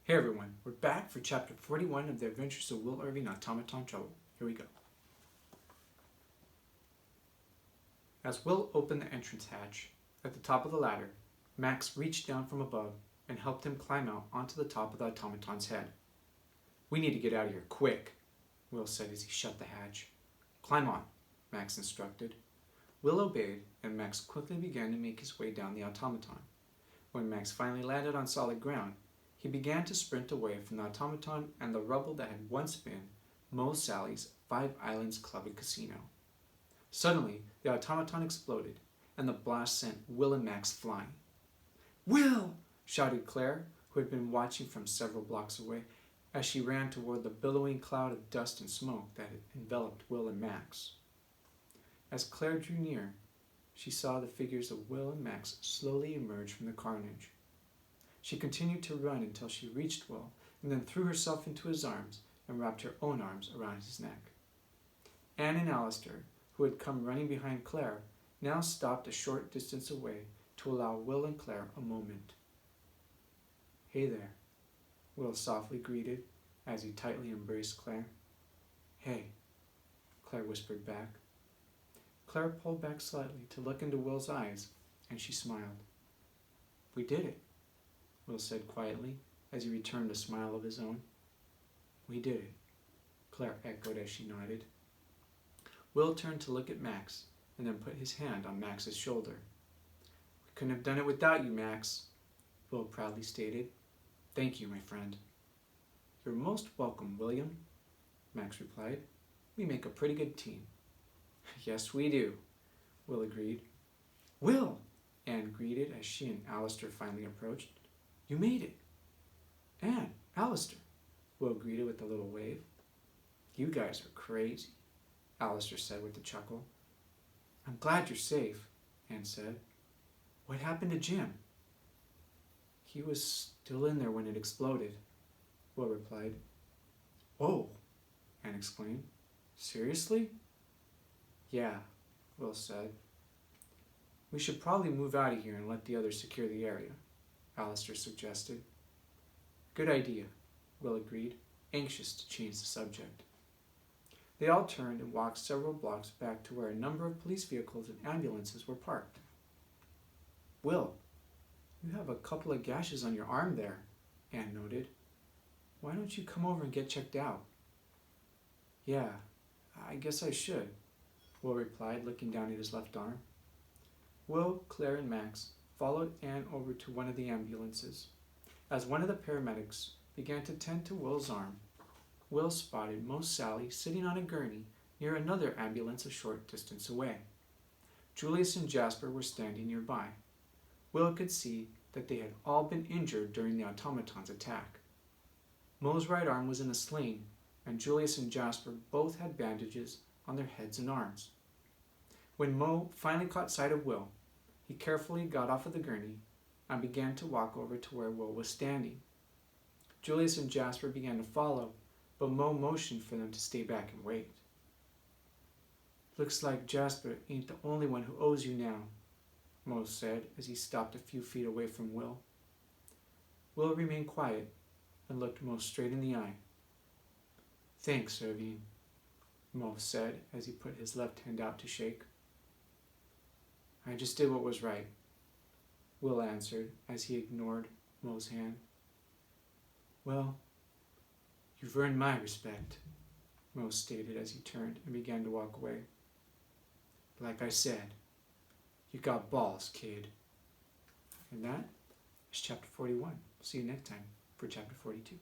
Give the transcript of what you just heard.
Hey everyone, we're back for chapter 41 of the Adventures of Will Irving, Automaton Trouble. Here we go. As Will opened the entrance hatch at the top of the ladder, Max reached down from above and helped him climb out onto the top of the automaton's head. "We need to get out of here, quick," Will said as he shut the hatch. "Climb on," Max instructed. Will obeyed, and Max quickly began to make his way down the automaton. When Max finally landed on solid ground, he began to sprint away from the automaton and the rubble that had once been Mo Sally's Five Islands Club and Casino. Suddenly, the automaton exploded, and the blast sent Will and Max flying. "Will!" shouted Claire, who had been watching from several blocks away, as she ran toward the billowing cloud of dust and smoke that had enveloped Will and Max. As Claire drew near, she saw the figures of Will and Max slowly emerge from the carnage. She continued to run until she reached Will, and then threw herself into his arms and wrapped her own arms around his neck. Anne and Alistair, who had come running behind Claire, now stopped a short distance away to allow Will and Claire a moment. "Hey there," Will softly greeted as he tightly embraced Claire. "Hey," Claire whispered back. Claire pulled back slightly to look into Will's eyes, and she smiled. "We did it," Will said quietly as he returned a smile of his own. "We did it," Claire echoed as she nodded. Will turned to look at Max and then put his hand on Max's shoulder. "We couldn't have done it without you, Max," Will proudly stated. "Thank you, my friend." "You're most welcome, William," Max replied. "We make a pretty good team." "Yes, we do," Will agreed. "Will!" Anne greeted as she and Alistair finally approached. "You made it." "Anne, Alistair," Will greeted with a little wave. "You guys are crazy," Alistair said with a chuckle. "I'm glad you're safe," Anne said. "What happened to Jim?" "He was still in there when it exploded," Will replied. "Oh," Anne exclaimed. "Seriously?" "Yeah," Will said. "We should probably move out of here and let the others secure the area," Alistair suggested. "Good idea," Will agreed, anxious to change the subject. They all turned and walked several blocks back to where a number of police vehicles and ambulances were parked. "Will, you have a couple of gashes on your arm there," Anne noted. "Why don't you come over and get checked out?" "Yeah, I guess I should," Will replied, looking down at his left arm. Will, Claire, and Max followed Anne over to one of the ambulances. As one of the paramedics began to tend to Will's arm, Will spotted Mo Sally sitting on a gurney near another ambulance a short distance away. Julius and Jasper were standing nearby. Will could see that they had all been injured during the automaton's attack. Mo's right arm was in a sling, and Julius and Jasper both had bandages on their heads and arms. When Mo finally caught sight of Will, he carefully got off of the gurney and began to walk over to where Will was standing. Julius and Jasper began to follow, but Mo motioned for them to stay back and wait. "Looks like Jasper ain't the only one who owes you now," Mo said as he stopped a few feet away from Will. Will remained quiet and looked Mo straight in the eye. "Thanks, Irving," Mo said as he put his left hand out to shake. "I just did what was right," Will answered as he ignored Mo's hand. "Well, you've earned my respect," Mo stated as he turned and began to walk away. "Like I said, you got balls, kid." And that is chapter 41. See you next time for chapter 42.